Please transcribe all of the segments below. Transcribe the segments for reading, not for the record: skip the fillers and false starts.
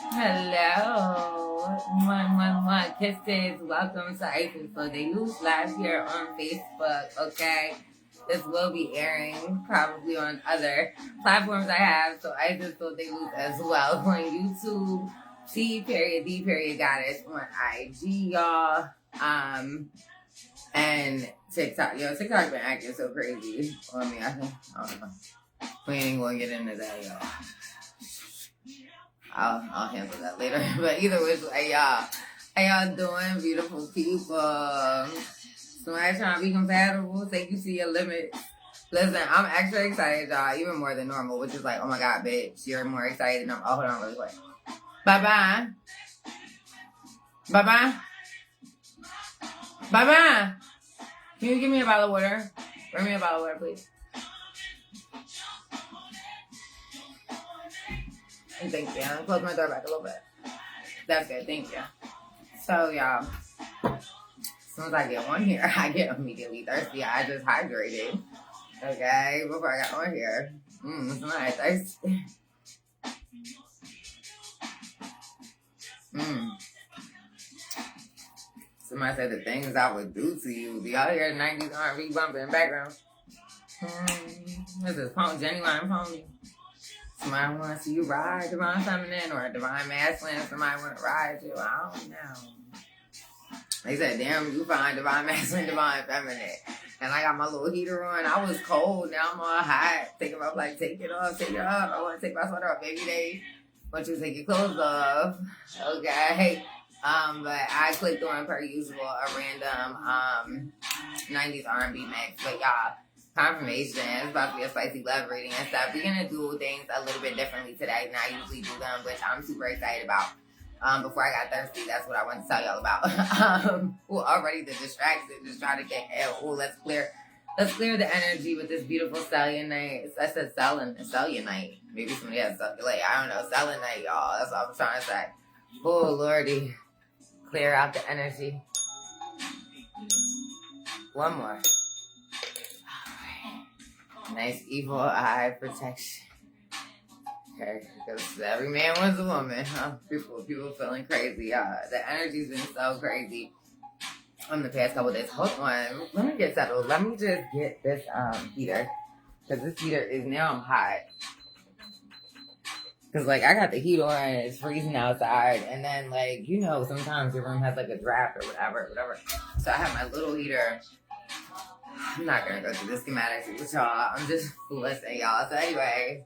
Hello. Mwah. Kisses. Welcome to Isis So They Lose live here on Facebook, okay? This will be airing probably on other platforms I have, so Isis So They Lose as well on YouTube, T.the.goddess on IG, y'all. And TikTok. Yo, TikTok been acting so crazy on me. I don't know. We ain't gonna get into that, y'all. I'll handle that later. But either way, hey y'all, how y'all doing, beautiful people? Somebody trying to be compatible, take you to your limits. Listen, I'm extra excited, y'all, even more than normal, which is like, oh my god, bitch, you're more excited than hold on really quick. Bye-bye. Bye-bye. Bye-bye. Can you give me a bottle of water? Bring me a bottle of water, please. And thank you. I'll close my door back a little bit. That's good. Thank you. So, y'all, as soon as I get on here, I get immediately thirsty. I just hydrated. Okay? Before I got on here. It's not thirsty. Somebody said the things I would do to you. Do y'all hear the 90s R&B bumping in the background? This is Genuine Pony. Somebody want to see you ride divine feminine or divine masculine. Somebody want to ride you. I don't know. They said, damn, you find divine masculine, divine feminine. And I got my little heater on. I was cold. Now I'm all hot. Thinking about like, take it off, take it off. I want to take my sweater off. Baby, they want you to take your clothes off. Okay. But I clicked on, per usual, a random 90s R&B mix. But y'all, confirmation. It's about to be a spicy love reading and stuff. We're going to do things a little bit differently today than I usually do them, which I'm super excited about. Before I got thirsty, that's what I wanted to tell y'all about. Already the distraction, just trying to get let's clear the energy with this beautiful cellulite. I said cellulite. Maybe somebody has cellulite. I don't know. Cellulite, y'all. That's what I'm trying to say. Oh, Lordy. Clear out the energy. One more. Nice evil eye protection. Okay, because every man wants a woman, huh? People feeling crazy. The energy's been so crazy on the past couple days. Hold on, let me get settled. Let me just get this heater, because this heater is now I'm hot. Because like I got the heat on, and it's freezing outside, and then like sometimes your room has like a draft or whatever. So I have my little heater. I'm not gonna go through the schematics with y'all. I'm just listening, y'all. So anyway,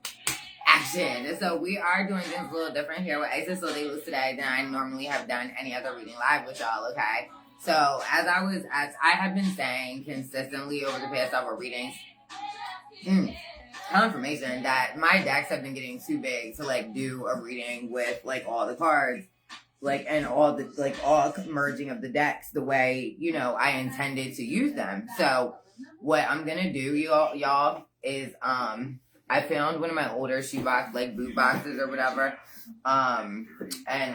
action. So we are doing things a little different here with Isis So They Lose today than I normally have done any other reading live with y'all, okay? So as I have been saying consistently over the past several readings, confirmation that my decks have been getting too big to like do a reading with like all the cards. Like, and all merging of the decks the way, I intended to use them. So what I'm going to do, y'all, is, I found one of my older shoebox, like boot boxes or whatever. And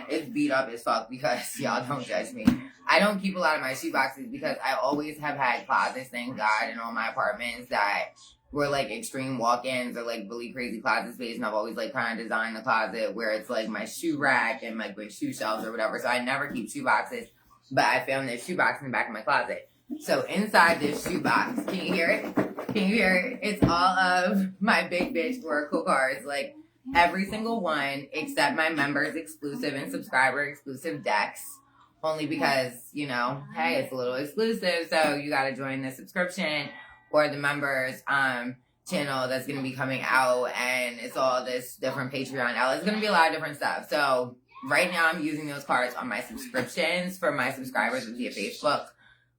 it's beat up as fuck because y'all don't judge me. I don't keep a lot of my shoeboxes because I always have had closets, thank God, in all my apartments that were like extreme walk-ins or like really crazy closet space, and I've always like kind of designed the closet where it's like my shoe rack and like my shoe shelves or whatever. So I never keep shoe boxes, but I found this shoe box in the back of my closet. So inside this shoe box, can you hear it? Can you hear it? It's all of my big bitch Oracle cards, like every single one except my members exclusive and subscriber exclusive decks. Only because, hey, it's a little exclusive, so you got to join the subscription or the members channel that's going to be coming out, and it's all this different Patreon. It's going to be a lot of different stuff. So right now I'm using those cards on my subscriptions for my subscribers via Facebook.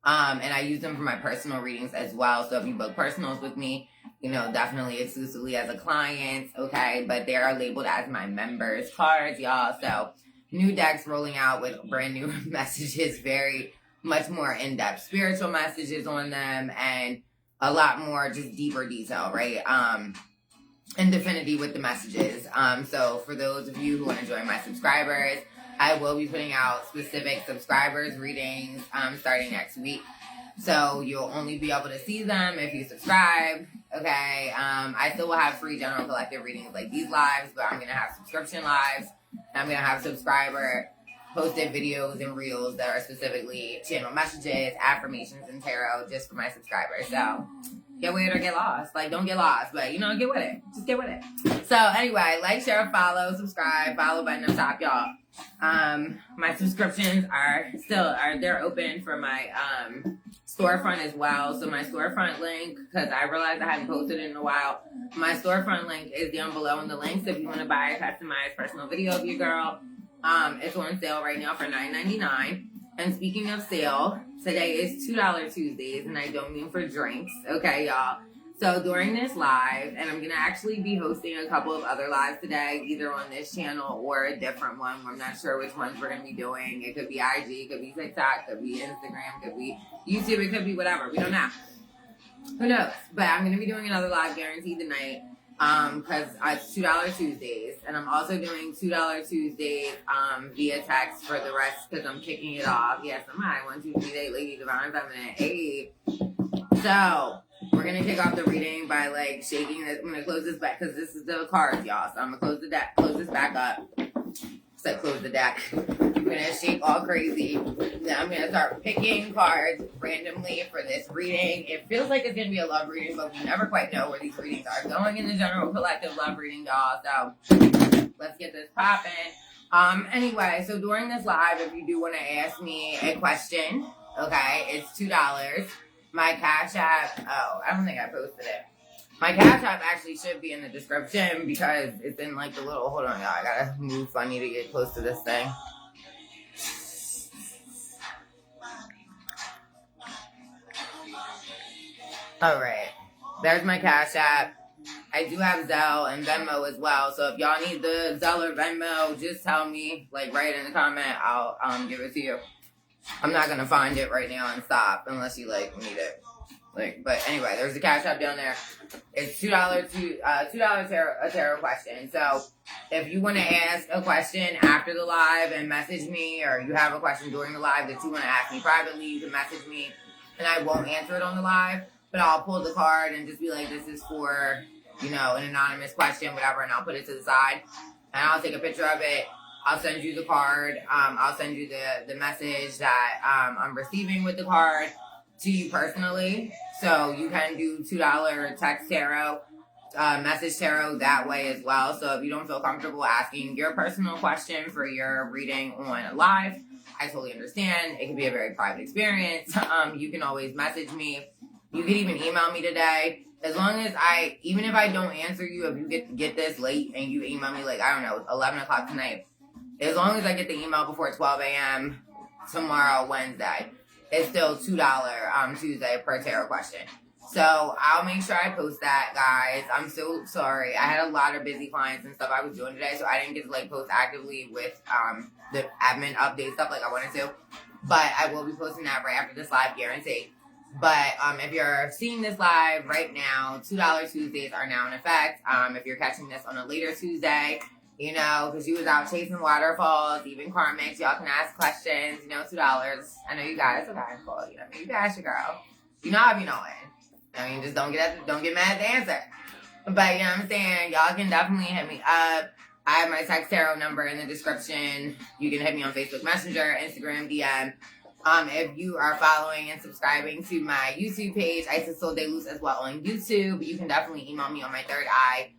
And I use them for my personal readings as well. So if you book personals with me, definitely exclusively as a client, okay? But they are labeled as my members cards, y'all. So new decks rolling out with brand new messages, very much more in-depth spiritual messages on them, and a lot more just deeper detail, right? And definity with the messages. So for those of you who want to join my subscribers, I will be putting out specific subscribers readings starting next week. So you'll only be able to see them if you subscribe. Okay. I still will have free general collective readings like these lives, but I'm going to have subscription lives. I'm going to have subscriber posted videos and reels that are specifically channel messages, affirmations, and tarot just for my subscribers. So get with it or get lost. Like, don't get lost, but, you know, get with it. Just get with it. So anyway, like, share, follow, subscribe, follow button up top, y'all. My subscriptions they're open for my storefront as well. So my storefront link, because I realized I hadn't posted it in a while, my storefront link is down below in the links if you want to buy a customized personal video of your girl. It's on sale right now for $9.99. And speaking of sale, today is $2 Tuesdays, and I don't mean for drinks, okay, y'all? So during this live, and I'm going to actually be hosting a couple of other lives today, either on this channel or a different one. I'm not sure which ones we're going to be doing. It could be IG, it could be TikTok, it could be Instagram, it could be YouTube, it could be whatever. We don't know. Who knows? But I'm going to be doing another live guaranteed tonight because it's $2 Tuesdays. And I'm also doing $2 Tuesdays via text for the rest because I'm kicking it off. Yes, I'm high. 1, 2, 3, 8, Lady Divine Feminine. 8. So we're going to kick off the reading by, like, shaking this. I'm going to close this back because this is the cards, y'all. So I'm going to close this back up. So close the deck. I'm going to shake all crazy. Then I'm going to start picking cards randomly for this reading. It feels like it's going to be a love reading, but we never quite know where these readings are going in the general collective love reading, y'all. So let's get this popping. Anyway, so during this live, if you do want to ask me a question, okay, it's $2. My Cash App, I don't think I posted it. My Cash App actually should be in the description because it's in like the little, hold on y'all, I gotta move funny to get close to this thing. Alright, there's my Cash App. I do have Zelle and Venmo as well, so if y'all need the Zelle or Venmo, just tell me, like write in the comment, I'll give it to you. I'm not gonna find it right now and stop unless you like need it. Like, but anyway, there's the Cash App down there. It's $2 tarot question. So if you want to ask a question after the live and message me, or you have a question during the live that you want to ask me privately, you can message me, and I won't answer it on the live, but I'll pull the card and just be like, this is for, you know, an anonymous question, whatever, and I'll put it to the side, and I'll take a picture of it. I'll send you the card. I'll send you the message that I'm receiving with the card to you personally. So you can do $2 text tarot, message tarot that way as well. So if you don't feel comfortable asking your personal question for your reading on live, I totally understand. It can be a very private experience. You can always message me. You can even email me today. As long as even if I don't answer you, if you get this late and you email me like, I don't know, 11 o'clock tonight, as long as I get the email before 12 a.m. tomorrow, Wednesday, it's still $2 Tuesday per tarot question. So I'll make sure I post that, guys. I'm so sorry. I had a lot of busy clients and stuff I was doing today, so I didn't get to like post actively with the admin update stuff like I wanted to. But I will be posting that right after this live, guaranteed. But if you're seeing this live right now, $2 Tuesdays are now in effect. If you're catching this on a later Tuesday, you know, because you was out chasing waterfalls, even karmics, y'all can ask questions, you know, $2. I know you guys, okay, cool, you know, you can ask your girl. You know I be knowing. I mean, just don't get mad at the answer. But, you know what I'm saying? Y'all can definitely hit me up. I have my text tarot number in the description. You can hit me on Facebook Messenger, Instagram, DM. If you are following and subscribing to my YouTube page, Isis Sol de Luz as well on YouTube, you can definitely email me on my third eye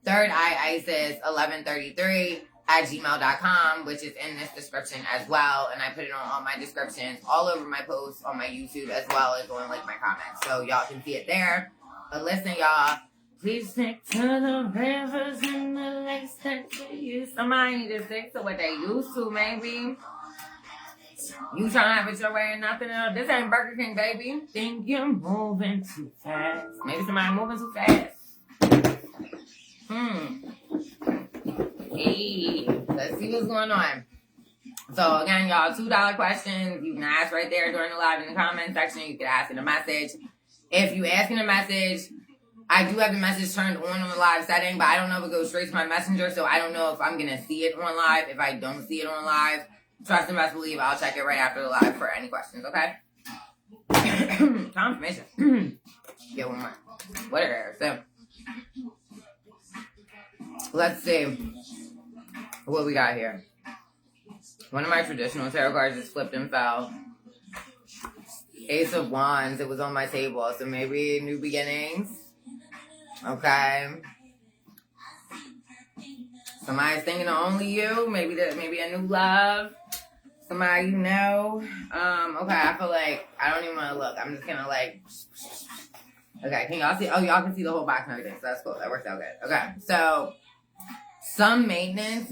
Isis 1133 at gmail.com, which is in this description as well. And I put it on all my descriptions, all over my posts on my YouTube, as well as on like my comments. So y'all can see it there. But listen, y'all, please stick to the rivers and the lakes that you used. Somebody need to stick to what they used to, maybe. You trying to have it your way and nothing else. This ain't Burger King, baby. Think you're moving too fast. Maybe somebody moving too fast. Hey, let's see what's going on. So again, y'all, $2 questions. You can ask right there during the live in the comment section. You can ask in a message. If you ask in a message, I do have the message turned on the live setting, but I don't know if it goes straight to my messenger, so I don't know if I'm going to see it on live. If I don't see it on live, trust and best believe I'll check it right after the live for any questions, okay? Confirmation. Get one more. Whatever. So, let's see what we got here. One of my traditional tarot cards just flipped and fell. Ace of Wands. It was on my table. So maybe new beginnings. Okay. Somebody's thinking of only you. Maybe a new love. Somebody you know. Okay, I feel like I don't even want to look. I'm just gonna like. Okay, can y'all see? Oh, y'all can see the whole box and everything. So that's cool. That works out good. Okay, so some maintenance.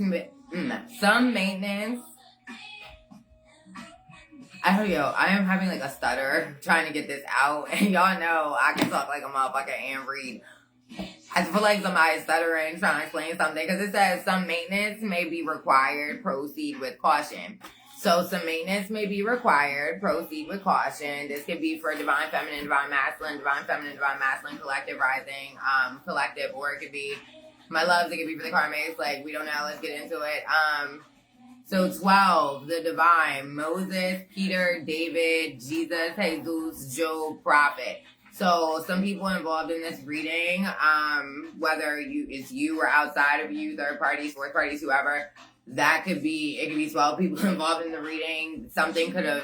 I am having like a stutter trying to get this out, and y'all know I can talk like a motherfucker and read. I feel like somebody's stuttering trying to explain something because it says some maintenance may be required. Proceed with caution. So some maintenance may be required. Proceed with caution. This could be for divine feminine, divine masculine, divine feminine, divine masculine, collective rising, collective, or it could be my loves. It could be for the karmics. Like we don't know. Let's get into it. So 12, the divine, Moses, Peter, David, Jesus, Jesus, Job, prophet. So some people involved in this reading, whether it's you or outside of you, third parties, fourth parties, whoever, it could be 12 people involved in the reading. Something could have,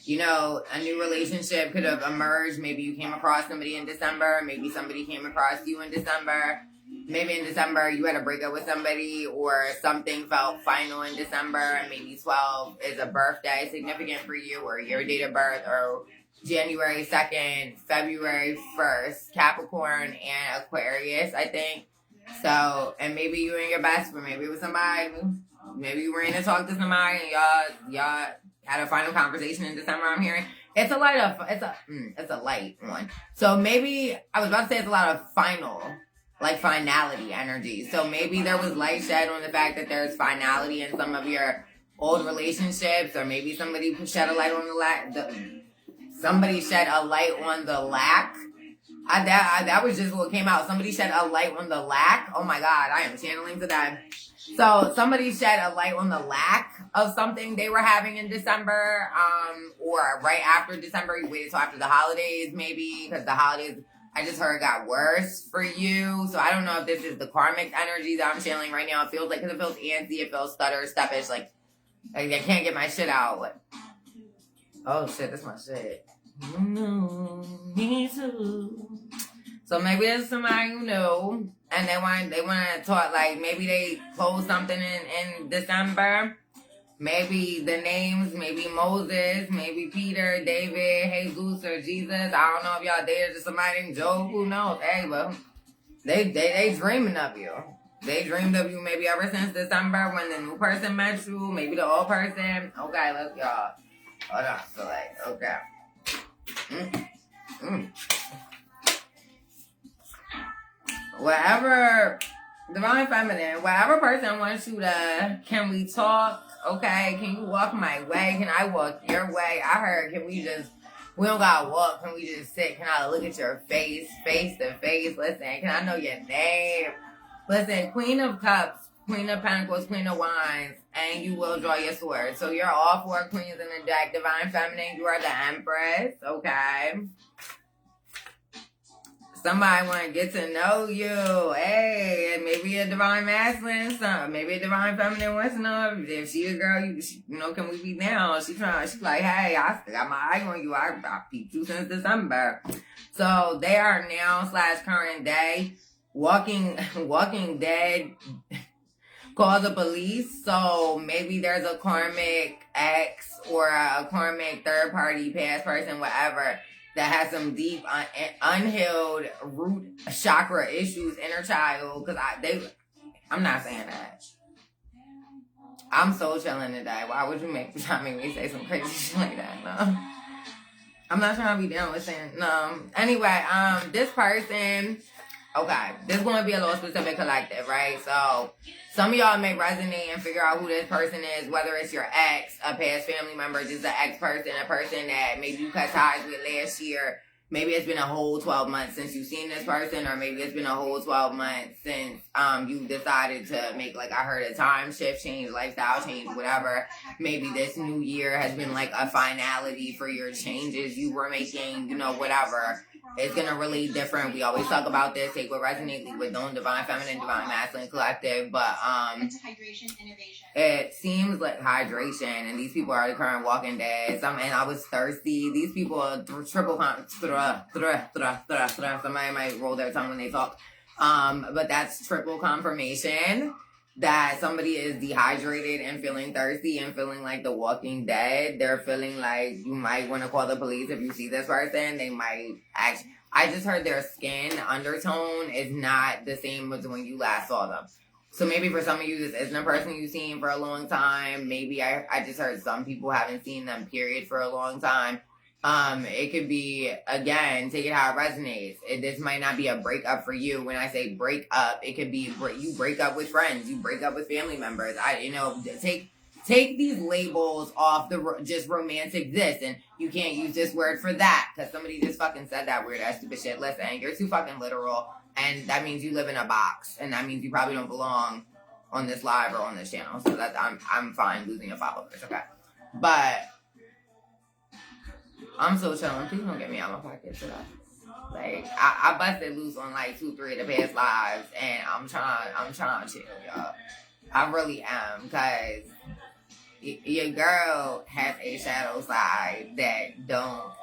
a new relationship could have emerged. Maybe you came across somebody in December. Maybe somebody came across you in December. Maybe in December you had a breakup with somebody or something felt final in December. And maybe 12 is a birthday significant for you or your date of birth or January 2nd, February 1st, Capricorn and Aquarius, I think. So, and maybe you and your best friend, maybe it was somebody, maybe you were in to talk to somebody and y'all had a final conversation in December, I'm hearing. It's a light one. So maybe, I was about to say it's a lot of finality energy. So maybe there was light shed on the fact that there's finality in some of your old relationships, or maybe somebody shed a light on Somebody shed a light on the lack. That was just what came out. Somebody shed a light on the lack. Oh my God, I am channeling today. So somebody shed a light on the lack of something they were having in December, or right after December. You waited till after the holidays, maybe, because the holidays, I just heard, got worse for you. So I don't know if this is the karmic energy that I'm channeling right now. It feels like, because it feels antsy, it feels stutter, steppish, like I can't get my shit out. Oh shit, that's my shit. Me too. So maybe there's somebody you know, and they want to talk, like maybe they closed something in December. Maybe the names, maybe Moses, maybe Peter, David, Jesus, or Jesus. I don't know if y'all dated to somebody named Job. Who knows? Hey, but they dreaming of you. They dreamed of you maybe ever since December when the new person met you. Maybe the old person. Okay, let's y'all. Hold on. So like, okay. Whatever, divine feminine, whatever person wants you to, can we talk? Okay, can you walk my way? Can I walk your way? I heard, we don't gotta walk, can we just sit? Can I look at your face to face? Listen, can I know your name? Listen, Queen of Cups, Queen of Pentacles, Queen of Wands, and you will draw your sword. So you're all four queens in the deck. Divine feminine, you are the Empress, okay? Somebody want to get to know you. Hey, maybe a divine masculine, maybe a divine feminine wants to know if she a girl, can we be down? She's like, hey, I got my eye on you. I peeped you since December. So they are now / current day walking dead. Call the police. So maybe there's a karmic ex or a karmic third party, past person, whatever, that has some deep, unhealed root chakra issues, inner child. Because I'm not saying that. I'm so chilling today. Why would you make me say some crazy shit like that? No. I'm not trying to be down with saying no. Anyway, this person, okay, this is going to be a little specific collective, right? So some of y'all may resonate and figure out who this person is, whether it's your ex, a past family member, just an ex person, a person that maybe you cut ties with last year, maybe it's been a whole 12 months since you've seen this person, or maybe it's been a whole 12 months since you decided to make, like, I heard, a time shift change, lifestyle change, whatever. Maybe this new year has been like a finality for your changes you were making, you know, whatever. It's gonna really different. We always talk about this, take what resonates, leave what don't, divine feminine, divine masculine, collective. But it seems like hydration, and these people are the current walking dead. And I was thirsty. These people are triple somebody might roll their tongue when they talk. But that's triple confirmation that somebody is dehydrated and feeling thirsty and feeling like the walking dead. They're feeling like you might want to call the police if you see this person. They might actually, I just heard their skin undertone is not the same as when you last saw them. So maybe for some of you, this isn't a person you've seen for a long time. Maybe I just heard some people haven't seen them, period, for a long time. It could be, again, take it how it resonates. This might not be a breakup for you. When I say break up, it could be you break up with friends, you break up with family members. Take these labels off the just romantic this, and you can't use this word for that because somebody just fucking said that weird ass stupid shit. Listen, you're too fucking literal, and that means you live in a box, and that means you probably don't belong on this live or on this channel. So that I'm fine losing your followers, okay? But I'm so chilling. Please don't get me out of my pocket today. Like, I busted loose on like 2-3 of the past lives, and I'm trying to chill, y'all. I really am, because your girl has a shadow side that don't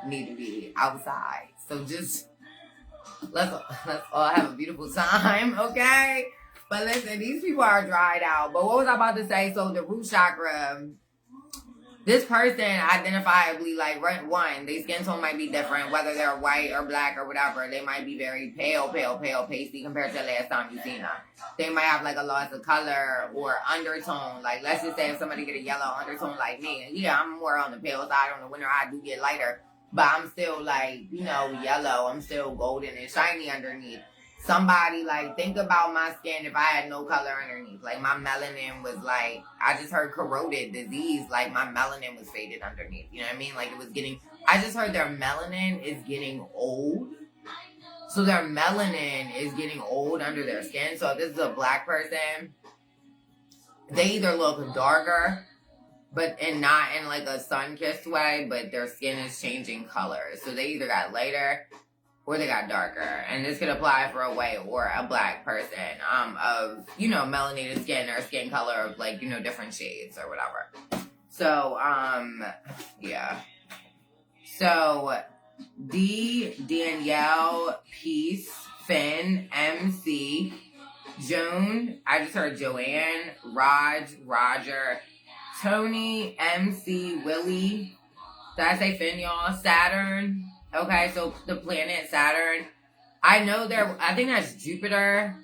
need to be outside. So just, let's all have a beautiful time, okay? But listen, these people are dried out. But what was I about to say? So the root chakra, this person identifiably, like, one, their skin tone might be different, whether they're white or black or whatever. They might be very pale, pasty compared to the last time you've seen them. They might have, like, a loss of color or undertone. Like, let's just say if somebody get a yellow undertone like me, and yeah, I'm more on the pale side. On the winter, I do get lighter. But I'm still, like, you know, yellow. I'm still golden and shiny underneath. Somebody, like, think about my skin if I had no color underneath. Like, my melanin was, like, I just heard corroded disease. Like, my melanin was faded underneath. You know what I mean? Like, it was getting, I just heard their melanin is getting old. So their melanin is getting old under their skin. So if this is a black person, they either look darker, and not in, like, a sun-kissed way, but their skin is changing colors. So they either got lighter or they got darker. And this could apply for a white or a black person of, you know, melanated skin or skin color of, like, you know, different shades or whatever. So, yeah. So, D, Danielle, Peace, Finn, MC, Joan, I just heard Joanne, Raj, Roger, Tony, MC, Willie. Did I say Finn, y'all? Saturn. Okay, so the planet Saturn, I know I think that's Jupiter.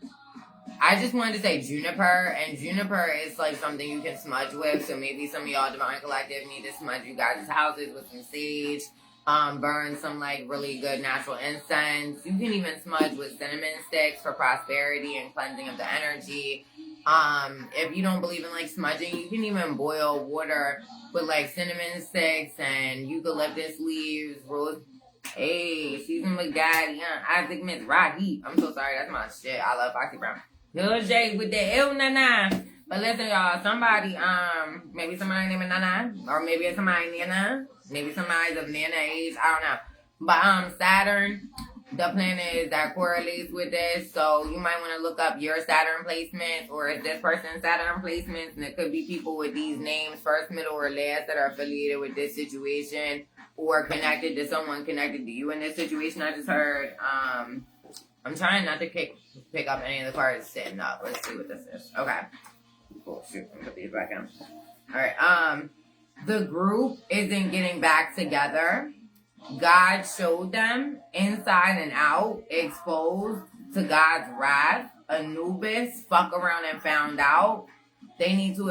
I just wanted to say Juniper, and Juniper is like something you can smudge with. So maybe some of y'all Divine Collective need to smudge you guys' houses with some sage, burn some like really good natural incense. You can even smudge with cinnamon sticks for prosperity and cleansing of the energy. If you don't believe in like smudging, you can even boil water with like cinnamon sticks and eucalyptus leaves, rose. Hey, Susan McGaddy, Isaac Miss Rahi. I'm so sorry, that's my shit. I love Foxy Brown. Good Jay with the L Nana. But listen, y'all, somebody, maybe somebody named Nana, or maybe it's somebody Nana, maybe somebody's of Nana age, I don't know. But Saturn, the planet that correlates with this, so you might want to look up your Saturn placements, or is this person's Saturn placements, and it could be people with these names, first, middle, or last, that are affiliated with this situation, or connected to someone connected to you in this situation. I just heard, I'm trying not to pick up any of the cards sitting up. Let's see what this is. Okay. Cool. Shoot, I'm gonna put these back in. Alright, the group isn't getting back together. God showed them inside and out, exposed to God's wrath. Anubis, fuck around and found out. They need to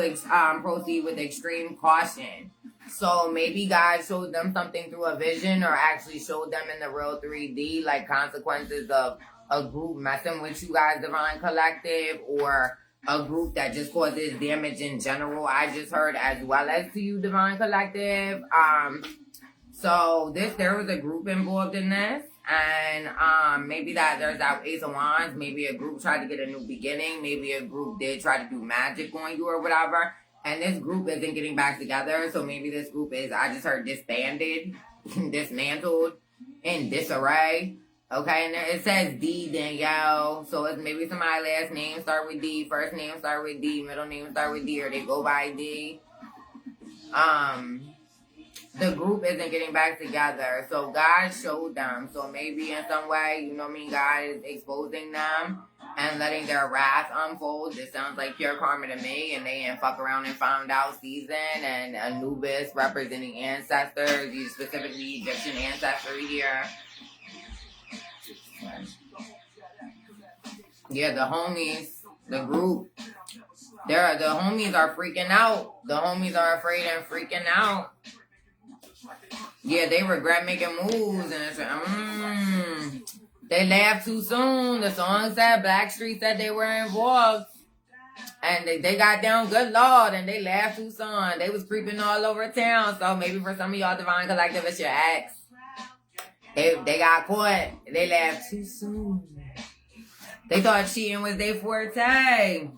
proceed with extreme caution. So maybe God showed them something through a vision, or actually showed them in the real 3D, like consequences of a group messing with you guys, Divine Collective, or a group that just causes damage in general. I just heard, as well as to you, Divine Collective. So there was a group involved in this. And maybe that there's that Ace of Wands. Maybe a group tried to get a new beginning. Maybe a group did try to do magic on you or whatever. And this group isn't getting back together. So maybe this group is, I just heard, disbanded, dismantled, in disarray. Okay, and it says D, Danielle. So it's maybe somebody last name start with D, first name start with D, middle name start with D, or they go by D. The group isn't getting back together. So God showed them. So maybe in some way, you know what I mean, God is exposing them and letting their wrath unfold. This sounds like pure karma to me. And they didn't fuck around and found out season. And Anubis representing ancestors, these specifically Egyptian ancestry here. Yeah, the homies, the group. The homies are freaking out. The homies are afraid and freaking out. Yeah, they regret making moves, and it's they laughed too soon. The song said Blackstreet said they were involved, and they got down, good Lord, and they laughed too soon. They was creeping all over town. So maybe for some of y'all Divine Collective, it's your ex. They got caught. They laughed too soon. They thought cheating was their forte.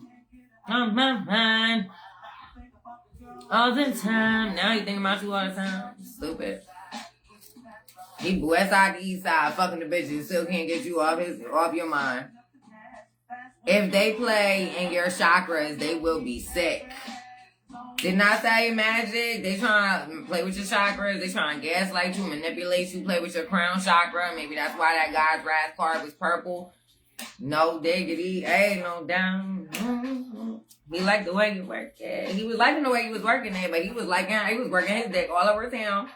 On my mind all the time. Now he thinking about you all the time. Stupid. He west side to east side, fucking the bitches, still can't get you off your mind. If they play in your chakras, they will be sick. Didn't I say magic? They trying to play with your chakras. They trying to gaslight you, manipulate you, play with your crown chakra. Maybe that's why that God's wrath card was purple. No diggity, ain't no down. He liked the way you worked it. He was liking the way he was working it, but he was working his dick all over town.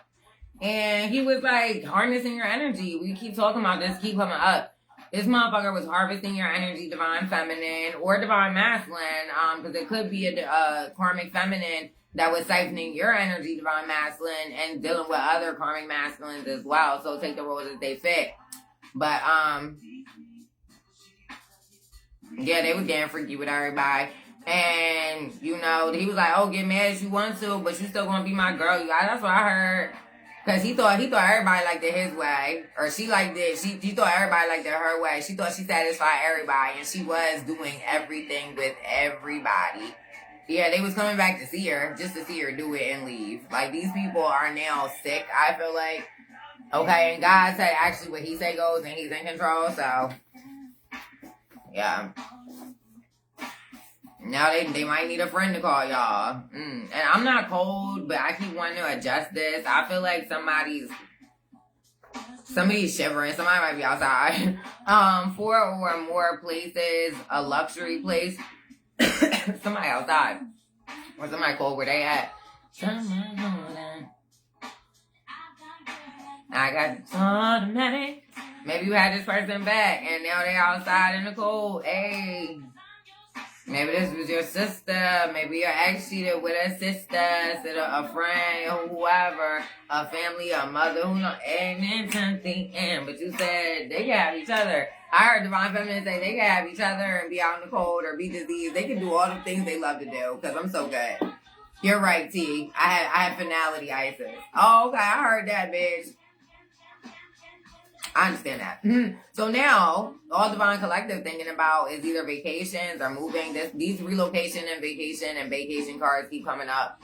And he was like harnessing your energy. We keep talking about this, keep coming up. This motherfucker was harvesting your energy, divine feminine or divine masculine, because it could be a karmic feminine that was siphoning your energy, divine masculine, and dealing with other karmic masculines as well. So take the roles as they fit. But yeah, they was getting freaky with everybody. And, you know, he was like, oh, get mad if you want to, but you still gonna be my girl. You guys, that's what I heard. Because he thought everybody liked it his way. Or she liked it. He thought everybody liked it her way. She thought she satisfied everybody. And she was doing everything with everybody. Yeah, they was coming back to see her. Just to see her do it and leave. Like, these people are now sick, I feel like. Okay, and God said actually what he say goes and he's in control. So, yeah. Now they might need a friend to call y'all. And I'm not cold, but I keep wanting to adjust this. I feel like somebody's shivering. Somebody might be outside. 4 or more places, a luxury place. Somebody outside. Or somebody cold where they at. I got automatic. Maybe you had this person back and now they outside in the cold. Hey. Maybe this was your sister. Maybe your ex cheated with a sister instead of a friend or whoever. A family, a mother, who knows. Ain't something. But you said they can have each other. I heard Divine Feminine say they can have each other and be out in the cold or be diseased. They can do all the things they love to do because I'm so good. You're right, T. I have finality Isis. Oh, okay. I heard that, bitch. I understand that. So now, all Divine Collective thinking about is either vacations or moving. These relocation and vacation cards keep coming up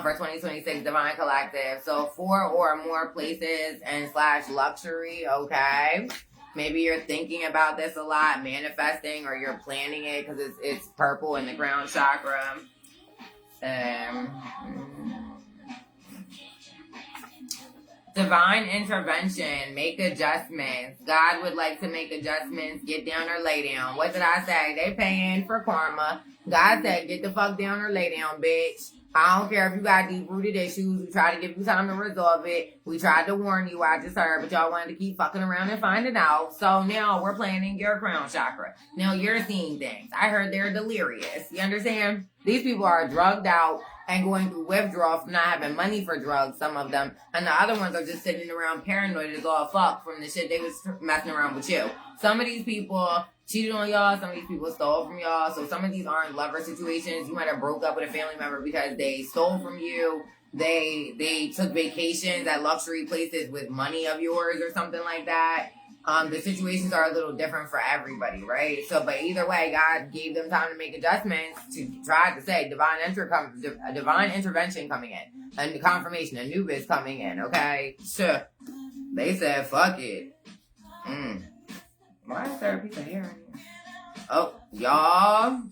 for 2026 Divine Collective. So 4 or more places and / luxury, okay? Maybe you're thinking about this a lot, manifesting, or you're planning it because it's purple in the crown chakra. Divine intervention, make adjustments. God would like to make adjustments, get down or lay down. What did I say? They paying for karma. God said, get the fuck down or lay down, bitch. I don't care if you got deep-rooted issues. We tried to give you time to resolve it. We tried to warn you, I just heard, but y'all wanted to keep fucking around and finding out. So now we're planning your crown chakra. Now you're seeing things. I heard they're delirious. You understand? These people are drugged out and going through withdrawal from not having money for drugs, some of them. And the other ones are just sitting around paranoid as all fuck from the shit they was messing around with you. Some of these people cheated on y'all. Some of these people stole from y'all. So some of these aren't lover situations. You might have broke up with a family member because they stole from you. They took vacations at luxury places with money of yours or something like that. The situations are a little different for everybody, right? So, but either way, God gave them time to make adjustments to try to say divine intervention coming in, a confirmation, Anubis coming in, okay? So, they said, fuck it. Why is there a piece of hair in here? Oh, y'all.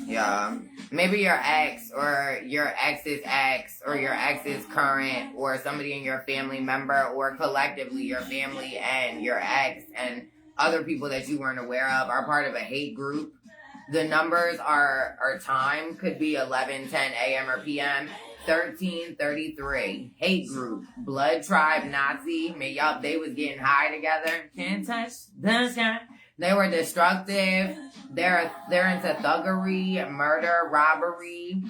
Yeah. Maybe your ex or your ex's ex or your ex's current or somebody in your family member or collectively your family and your ex and other people that you weren't aware of are part of a hate group. The numbers are time could be 11:10 a.m. or p.m. 1333. Hate group. Blood tribe Nazi. They was getting high together. Can't touch the sky. They were destructive. They're into thuggery, murder, robbery.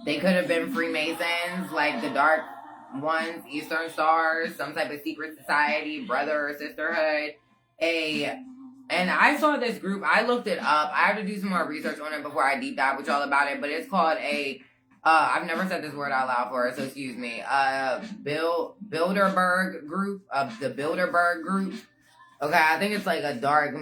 They could have been Freemasons, like the Dark Ones, Eastern Stars, some type of secret society, brother or sisterhood. And I saw this group. I looked it up. I have to do some more research on it before I deep dive with y'all about it. But it's called I've never said this word out loud for it, so excuse me. Bilderberg group, the Bilderberg group. Okay, I think it's like a dark,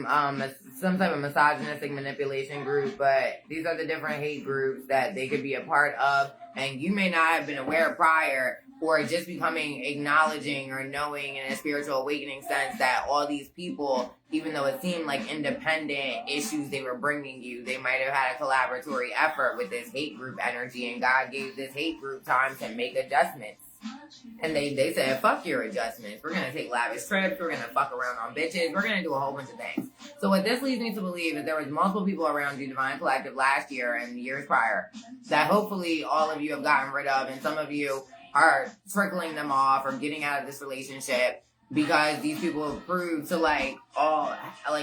some type of misogynistic manipulation group, but these are the different hate groups that they could be a part of, and you may not have been aware prior, or just becoming acknowledging or knowing in a spiritual awakening sense that all these people, even though it seemed like independent issues they were bringing you, they might have had a collaboratory effort with this hate group energy, and God gave this hate group time to make adjustments. And they said, fuck your adjustments. We're going to take lavish trips. We're going to fuck around on bitches. We're going to do a whole bunch of things. So what this leads me to believe is there was multiple people around you, Divine Collective, last year and years prior, that hopefully all of you have gotten rid of, and some of you are trickling them off or getting out of this relationship because these people have proved to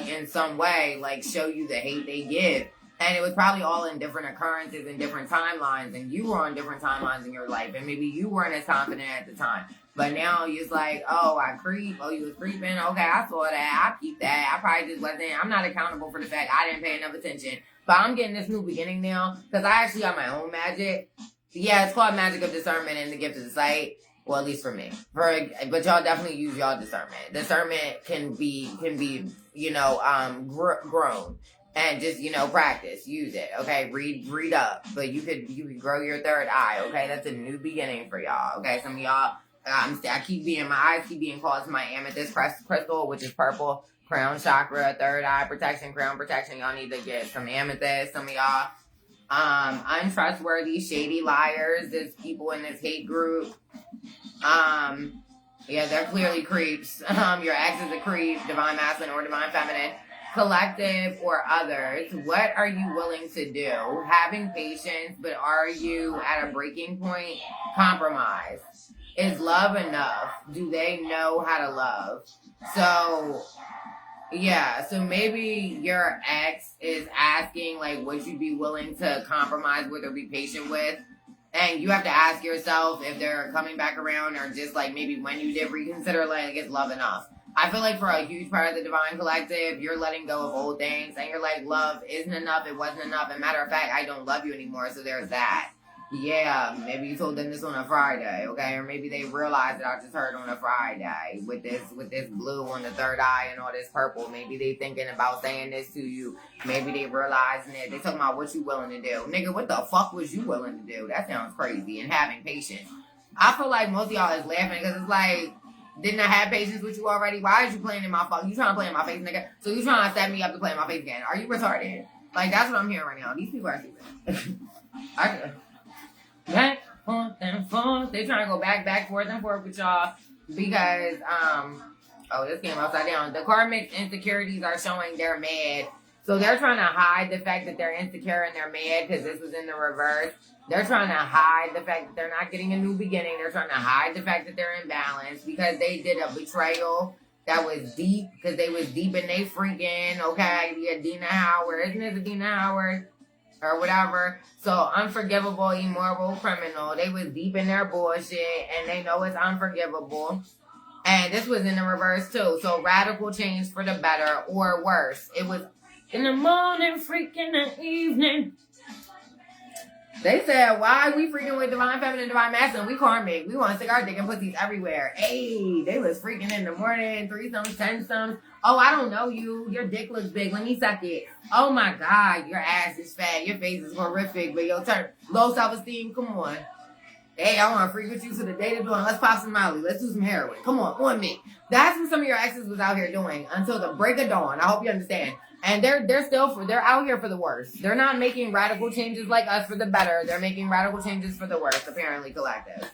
in some way, show you the hate they give. And it was probably all in different occurrences and different timelines, and you were on different timelines in your life, and maybe you weren't as confident at the time. But now you're like, oh, I creep. Oh, you was creeping. Okay, I saw that. I peeped that. I probably just wasn't. I'm not accountable for the fact I didn't pay enough attention. But I'm getting this new beginning now because I actually got my own magic. Yeah, it's called Magic of Discernment and the Gift of the Sight. Well, at least for me. But y'all definitely use y'all discernment. Discernment can be grown. And just, practice. Use it. Okay? Read up. But you could grow your third eye. Okay? That's a new beginning for y'all. Okay? Some of y'all, my eyes keep being called to my amethyst crystal, which is purple. Crown chakra, third eye protection, crown protection. Y'all need to get some amethyst. Some of y'all, untrustworthy, shady liars. There's people in this hate group. Yeah, they're clearly creeps. Your ex is a creep, divine masculine or divine feminine. Collective or others, what are you willing to do? Having patience, but are you at a breaking point? Compromise. Is love enough? Do they know how to love? So, yeah, so maybe your ex is asking, would you be willing to compromise with or be patient with? And you have to ask yourself if they're coming back around or just, maybe when you did reconsider, is love enough? I feel like for a huge part of the Divine Collective, you're letting go of old things, and you're like, love isn't enough, it wasn't enough, and matter of fact, I don't love you anymore, so there's that. Yeah, maybe you told them this on a Friday, okay? Or maybe they realized that I just heard on a Friday with this blue on the third eye and all this purple. Maybe they thinking about saying this to you. Maybe they realizing it. They talking about what you willing to do. Nigga, what the fuck was you willing to do? That sounds crazy. And having patience. I feel like most of y'all is laughing because it's like, didn't I have patience with you already? Why is you playing in my fuck? You trying to play in my face, nigga? So you trying to set me up to play in my face again? Are you retarded? That's what I'm hearing right now. These people are stupid. Back, forth, and forth. They trying to go back, forth, and forth with y'all because, this came upside down. The karmic insecurities are showing they're mad. So they're trying to hide the fact that they're insecure and they're mad because this was in the reverse. They're trying to hide the fact that they're not getting a new beginning. They're trying to hide the fact that they're imbalanced because they did a betrayal that was deep because they was deep in they freaking, okay, yeah, Dina Howard. Isn't it Dina Howard? Or whatever. So unforgivable, immoral, criminal. They was deep in their bullshit and they know it's unforgivable. And this was in the reverse too. So radical change for the better or worse. It in the morning, freak in the evening. They said, why we freaking with divine feminine, divine masculine? We karmic. We want to stick our dick and pussies everywhere. Hey, they was freaking in the morning, threesomes, tensomes. Oh, I don't know you. Your dick looks big. Let me suck it. Oh my God, your ass is fat. Your face is horrific, but your turn low self-esteem. Come on. Hey, I want to freak with you to the day to do it. Let's pop some Molly. Let's do some heroin. Come on me. That's what some of your exes was out here doing until the break of dawn. I hope you understand. And they're out here for the worst. They're not making radical changes like us for the better. They're making radical changes for the worst, apparently, collective.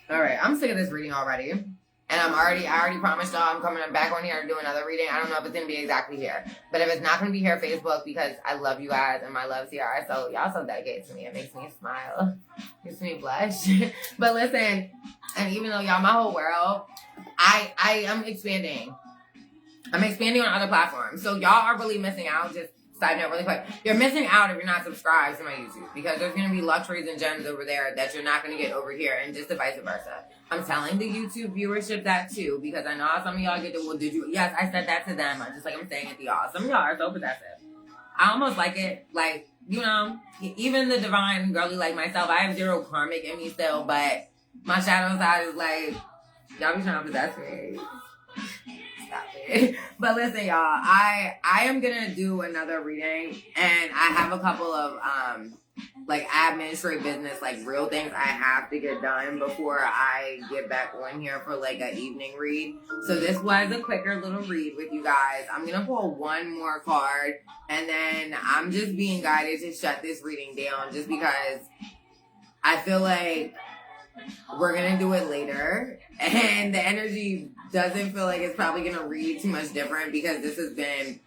All right, I'm sick of this reading already. And I already promised y'all I'm coming back on here to do another reading. I don't know if it's going to be exactly here. But if it's not going to be here, Facebook, because I love you guys and my love's here. So y'all so dedicated to me. It makes me smile. Makes me blush. But listen, and even though y'all my whole world, I am expanding. I'm expanding on other platforms. So y'all are really missing out. Just side note really quick. You're missing out if you're not subscribed to my YouTube. Because there's going to be luxuries and gems over there that you're not going to get over here. And just vice versa. I'm telling the YouTube viewership that too. Because I know how some of y'all get the, well, did you? Yes, I said that to them. Just like I'm saying it to y'all. Some of y'all are so possessive. I almost like it. Like, you know, even the divine girly like myself, I have zero karmic in me still. But my shadow side is like, y'all be trying to possess me. Stop it. But listen, y'all, I am gonna do another reading, and I have a couple of like administrative business, like real things I have to get done before I get back on here for like an evening read. So this was a quicker little read with you guys. I'm gonna pull one more card, and then I'm just being guided to shut this reading down just because I feel like we're gonna do it later, and the energy doesn't feel like it's probably gonna read too much different because this has been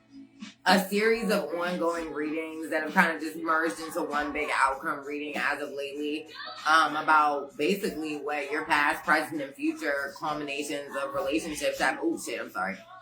a series of ongoing readings that have kind of just merged into one big outcome reading as of lately, about basically what your past, present, and future culminations of relationships have,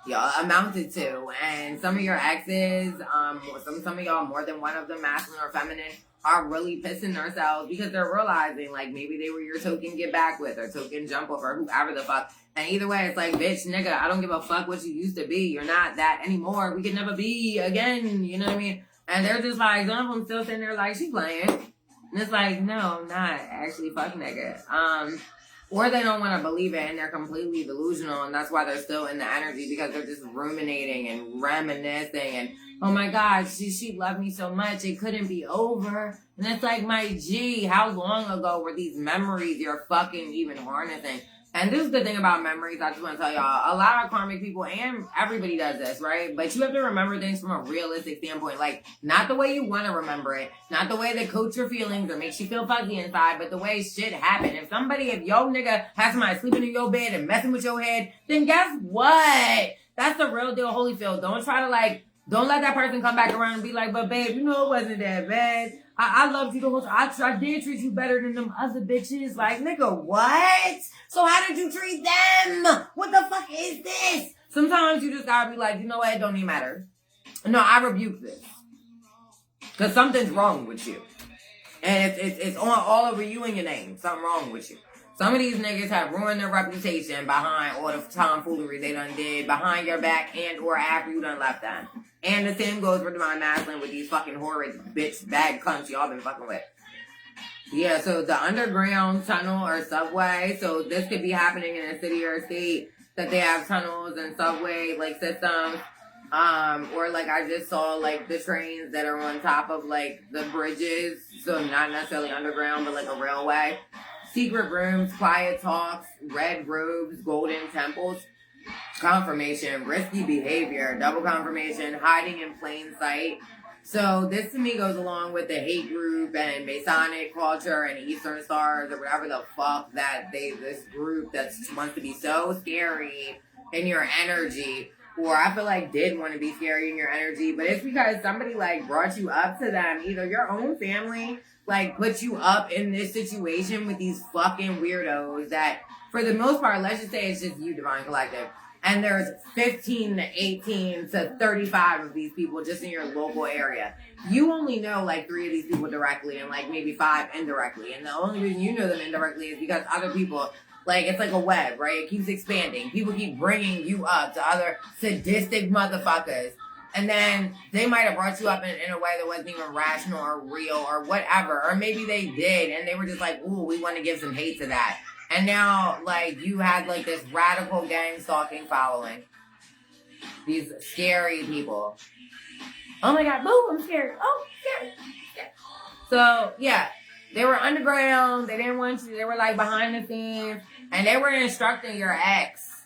y'all amounted to. And some of your exes, some of y'all, more than one of them, masculine or feminine, are really pissing themselves because they're realizing like maybe they were your token get back with or token jump off or whoever the fuck. And either way, it's like, bitch, nigga, I don't give a fuck what you used to be. You're not that anymore. We can never be again. You know what I mean? And they're just like, some of them still sitting there like, she playing. And it's like, no, not actually, fuck nigga. Or they don't want to believe it and they're completely delusional. And that's why they're still in the energy because they're just ruminating and reminiscing and, oh my God, she loved me so much, it couldn't be over. And it's like, my G, how long ago were these memories you're fucking even harnessing? And this is the thing about memories, I just want to tell y'all, a lot of karmic people, and everybody does this, right? But you have to remember things from a realistic standpoint. Like, not the way you want to remember it, not the way that coats your feelings or makes you feel fuzzy inside, but the way shit happened. If your nigga has somebody sleeping in your bed and messing with your head, then guess what? That's the real deal, Holyfield. Don't try to don't let that person come back around and be like, but babe, you know it wasn't that bad. I loved you the whole time. I did treat you better than them other bitches. Like, nigga, what? So how did you treat them? What the fuck is this? Sometimes you just gotta be like, you know what? It don't even matter. No, I rebuke this. Because something's wrong with you. And it's on all over you and your name. Something wrong with you. Some of these niggas have ruined their reputation behind all the tomfoolery they done did, behind your back and or after you done left them. And the same goes for divine masculine with these fucking horrid bitch bag cunts y'all been fucking with. Yeah, so the underground tunnel or subway, so this could be happening in a city or a state that they have tunnels and subway systems. Or I just saw the trains that are on top of the bridges, so not necessarily underground but a railway. Secret rooms, quiet talks, red robes, golden temples, confirmation, risky behavior, double confirmation, hiding in plain sight. So this to me goes along with the hate group and Masonic culture and Eastern Stars or whatever the fuck this group that wants to be so scary in your energy, or I feel did want to be scary in your energy, but it's because somebody brought you up to them, either your own family put you up in this situation with these fucking weirdos that, for the most part, let's just say it's just you, Divine Collective. And there's 15 to 18 to 35 of these people just in your local area. You only know 3 of these people directly and maybe 5 indirectly. And the only reason you know them indirectly is because other people, it's like a web, right? It keeps expanding. People keep bringing you up to other sadistic motherfuckers And then they might have brought you up in a way that wasn't even rational or real or whatever. Or maybe they did and they were just like, ooh, we want to give some hate to that. And now, like, you had, like, this radical gang stalking following. These scary people. Oh my God, boo, I'm scared. Oh, scared. So, yeah, they were underground. They didn't want you. They were, like, behind the scenes. And they were instructing your ex,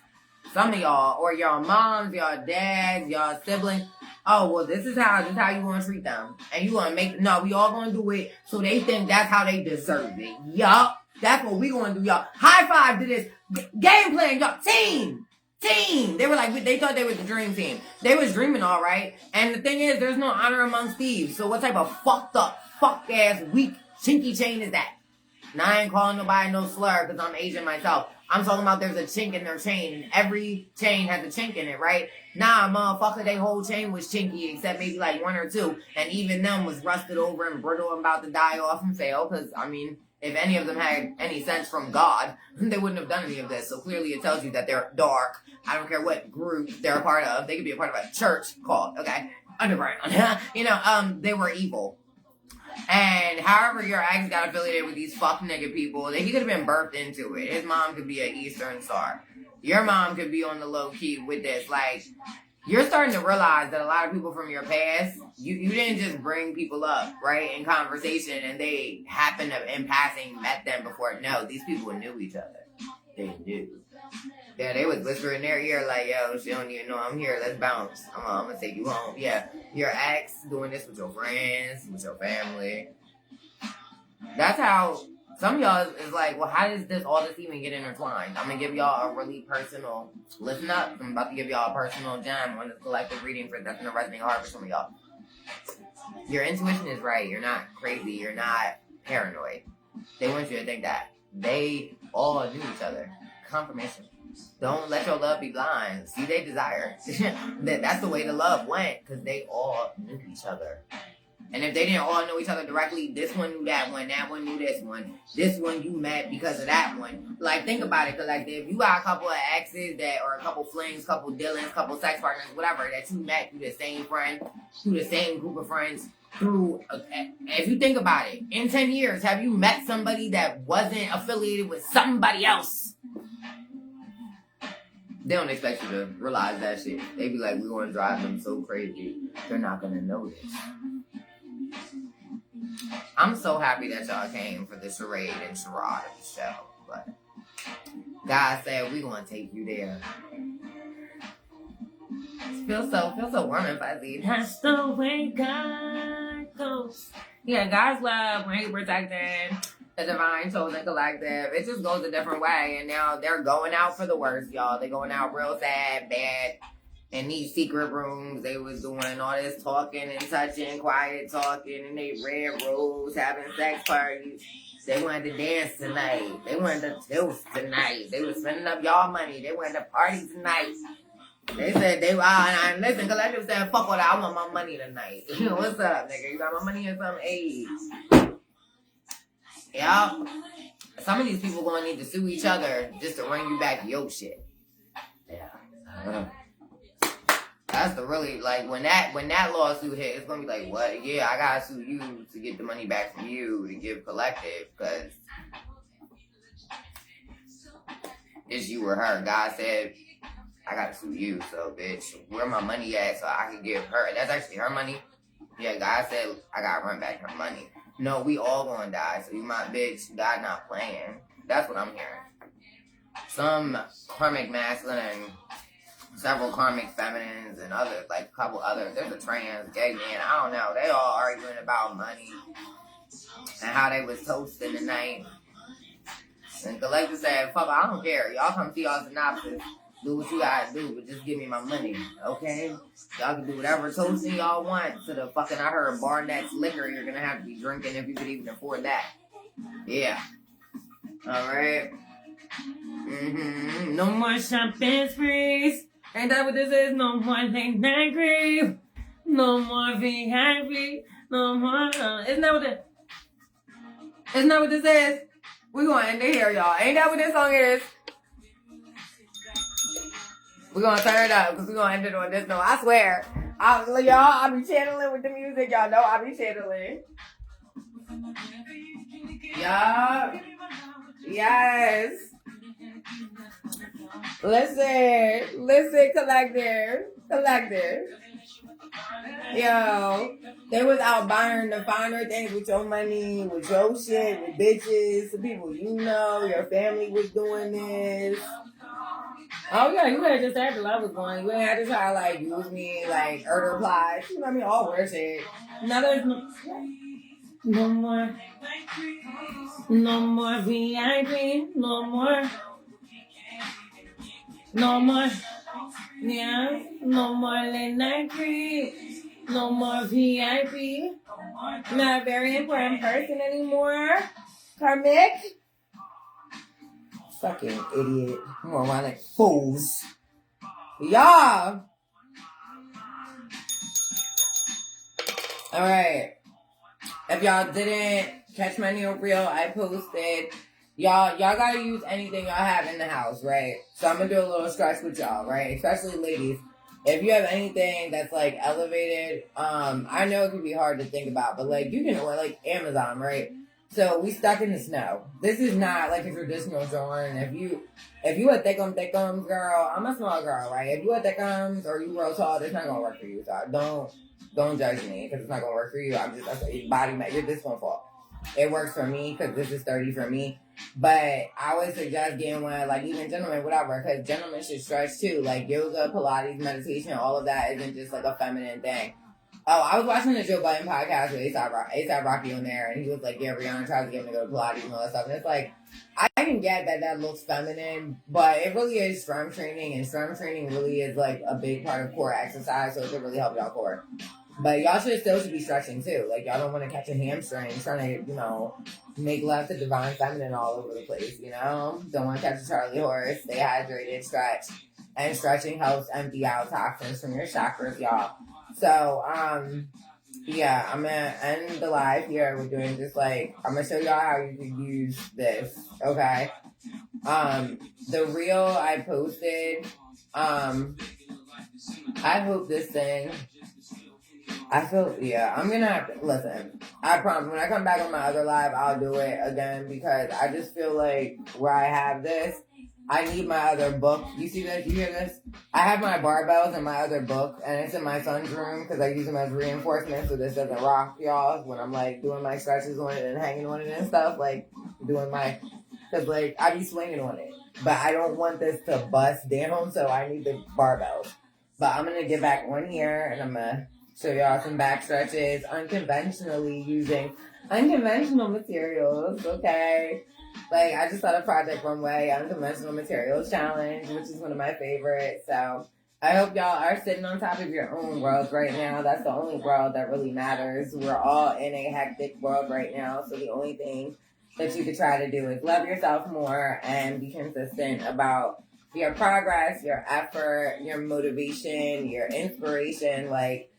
some of y'all, or your moms, your dads, your siblings. Oh, well, this is how you want to treat them. And you want to make, no, we all going to do it so they think that's how they deserve it. Yup. That's what we going to do, y'all. High five to this game plan, y'all. Team. They were like, they thought they was the dream team. They was dreaming all right. And the thing is, there's no honor amongst thieves. So what type of fucked up, fuck ass, weak, chinky chain is that? Now I ain't calling nobody no slur because I'm Asian myself. I'm talking about there's a chink in their chain. And every chain has a chink in it, right? Nah, motherfucker, they whole chain was chinky except maybe like one or two. And even them was rusted over and brittle and about to die off and fail. Because, I mean, if any of them had any sense from God, they wouldn't have done any of this. So clearly it tells you that they're dark. I don't care what group they're a part of. They could be a part of a church called, okay, underground. They were evil. And however your ex got affiliated with these fuck nigga people, he could have been birthed into it. His mom could be an Eastern Star. Your mom could be on the low key with this. Like, you're starting to realize that a lot of people from your past, you didn't just bring people up, right, in conversation and they happened to, in passing, met them before. No, these people knew each other. They knew. Yeah, they was whispering in their ear like, yo, she don't even know I'm here. Let's bounce. I'm going to take you home. Yeah, your ex doing this with your friends, with your family. That's how some of y'all is like, well, how does all this even get intertwined? I'm going to give y'all a really personal, listen up. I'm about to give y'all a personal gem on this collective reading that's going to resonate hard for some of y'all. Your intuition is right. You're not crazy. You're not paranoid. They want you to think that. They all knew each other. Confirmation. Don't let your love be blind. See their desire. That's the way the love went, because they all knew each other. And if they didn't all know each other directly, this one knew that one knew this one you met because of that one. Like, think about it, because like, if you got a couple of exes that, or a couple flings, couple dealings, couple sex partners, whatever, that you met through the same friend, through the same group of friends, if you think about it, in 10 years, have you met somebody that wasn't affiliated with somebody else? They don't expect you to realize that shit. They be like, we're going to drive them so crazy, they're not going to notice. I'm so happy that y'all came for the charade and charade of the show. But God said, we're going to take you there. Feel so warm and fuzzy. That's the way God goes. Yeah, God's love, when He protected the divine chosen collective, it just goes a different way. And now they're going out for the worst, y'all. They're going out real sad, bad. In these secret rooms, they was doing all this talking and touching, quiet talking, and they red robes, having sex parties. They wanted to dance tonight. They wanted to toast tonight. They was spending up y'all money. They wanted to party tonight. They said and listen, collective said, fuck all that, I want my money tonight. What's up, nigga? You got my money or something? Hey. Yeah. Some of these people gonna need to sue each other just to run you back your shit. Yeah. That's the really, like, when that lawsuit hit, it's gonna be like, what? Yeah, I gotta sue you to get the money back from you to give collective, because it's you or her. God said, I gotta sue you, so bitch, where my money at so I can give her? That's actually her money. Yeah, God said, I gotta run back her money. No, we all gonna die, so you my bitch, God not playing. That's what I'm hearing. Some karmic masculine and several karmic feminines and others, like a couple others. There's a trans gay man, I don't know. They all arguing about money and how they was toasting tonight. And collector said, fuck, I don't care. Y'all come see y'all synopsis. Do what you gotta do, but just give me my money, okay? Y'all can do whatever toasting y'all want to the fucking, I heard Barnett's liquor you're gonna have to be drinking if you could even afford that. Yeah. Alright. No more shopping sprees. Ain't that what this is? No more late night grief. No more VIP. No more. Isn't that what this is? We're gonna end it here, y'all. Ain't that what this song is? We're gonna turn it up because we're gonna end it on this note. I swear. I be channeling with the music. Y'all know I be channeling. Y'all. Yes. Listen, collective. Yo, they was out buying the finer things with your money, with your shit, with bitches, the people you know, your family was doing this. Oh yeah, you could have just said the love was going. You ain't had to try to like use me like Erder Plies. You know what I mean? All weird shit. No more. No more VIP. No more. No more. Yeah. No more late night creep. No more VIP. Not a very important person anymore. Karmic. Fucking idiot. Moronic fools. Y'all. Alright. If y'all didn't catch my new reel, I posted. Y'all gotta use anything y'all have in the house, right? So I'm gonna do a little stretch with y'all, right? Especially ladies. If you have anything that's like elevated, I know it can be hard to think about, but like you can order like Amazon, right? So we stuck in the snow. This is not like a traditional drawing. If you a thickums girl, I'm a small girl, right? If you a thickums or you real tall, it's not gonna work for you. So don't judge me because it's not gonna work for you. That's a body mass. You're this one fault. It works for me because this is 30 for me. But I would suggest getting one, like even gentlemen, whatever, because gentlemen should stretch too. Like yoga, Pilates, meditation, all of that isn't just like a feminine thing. Oh, I was watching the Joe Budden podcast with A$AP Rocky on there, and he was like, yeah, Rihanna tries to get him to go to Pilates and all that stuff. And it's like, I can get that looks feminine, but it really is strength training, and strength training really is like a big part of core exercise, so it can really help y'all core. But y'all should be stretching too. Like y'all don't want to catch a hamstring trying to, make love to divine feminine all over the place, Don't want to catch a Charlie horse. Stay hydrated, stretch. And stretching helps empty out toxins from your chakras, y'all. So, yeah, I'm gonna end the live here. We're doing just like, I'm gonna show y'all how you can use this, okay? The reel I posted, I hope this thing, I'm gonna have to, listen, I promise, when I come back on my other live, I'll do it again because I just feel like where I have this, I need my other book. You see this? You hear this? I have my barbells in my other book, and it's in my son's room because I use them as reinforcement so this doesn't rock, y'all, when I'm like doing my stretches on it and hanging on it and stuff, like doing because like I be swinging on it. But I don't want this to bust down, so I need the barbells. But I'm going to get back on here, and I'm going to show y'all some back stretches unconventionally using unconventional materials, okay? Like, I just saw the Project Runway Unconventional Materials Challenge, which is one of my favorites. So, I hope y'all are sitting on top of your own world right now. That's the only world that really matters. We're all in a hectic world right now. So, the only thing that you could try to do is love yourself more and be consistent about your progress, your effort, your motivation, your inspiration. Like,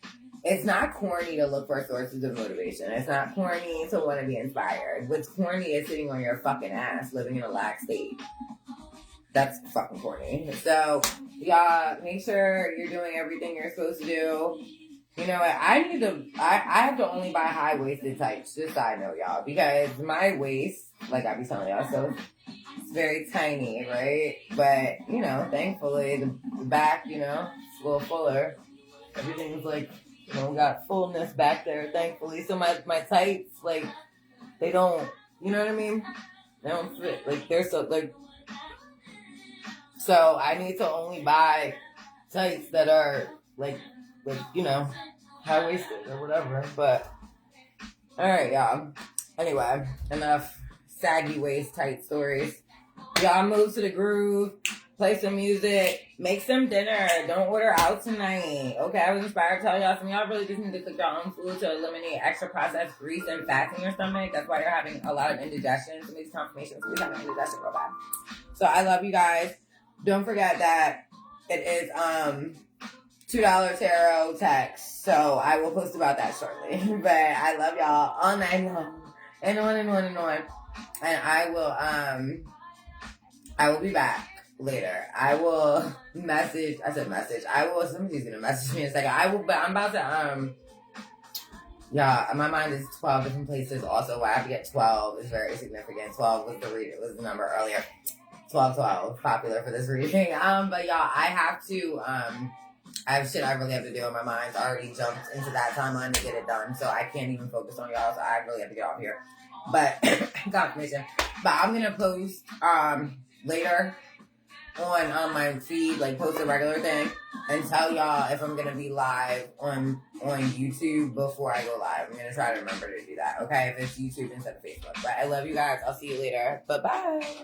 it's not corny to look for sources of motivation. It's not corny to want to be inspired. What's corny is sitting on your fucking ass living in a lax state. That's fucking corny. So, y'all, make sure you're doing everything you're supposed to do. You know what? I have to only buy high-waisted tights. Just so I know, y'all. Because my waist, like I be telling y'all, so it's very tiny, right? But, thankfully, the back, it's a little fuller. Everything's like, got fullness back there, thankfully. So my tights, like, they don't, you know what I mean? They don't fit. Like, they're so, like, so I need to only buy tights that are, like, high-waisted or whatever. But, alright, y'all. Anyway, enough saggy waist tight stories. Y'all move to the groove. Play some music. Make some dinner. Don't order out tonight. Okay, I was inspired to tell y'all. Some of y'all really just need to cook your own food to eliminate extra processed grease and fats in your stomach. That's why you're having a lot of indigestion. Some of these confirmations, we're having indigestion real bad. So I love you guys. Don't forget that it is $2 tarot text. So I will post about that shortly. But I love y'all all night long. And on and on and on. And I will be back later. I will message. I said message. I will. Somebody's gonna message me in a second. I will. But I'm about to. Yeah, my mind is 12 different places. Also, why I have to get 12 is very significant. 12 was was the number earlier. 12, popular for this reading. But y'all, I have to. I have shit I really have to do. My mind's already jumped into that timeline to get it done, so I can't even focus on y'all. So I really have to get off here. But confirmation. But I'm gonna post later on my feed, like post a regular thing, and tell y'all if I'm gonna be live on YouTube before I go live. I'm gonna try to remember to do that. Okay, if it's YouTube instead of Facebook. But I love you guys. I'll see you later. Bye bye.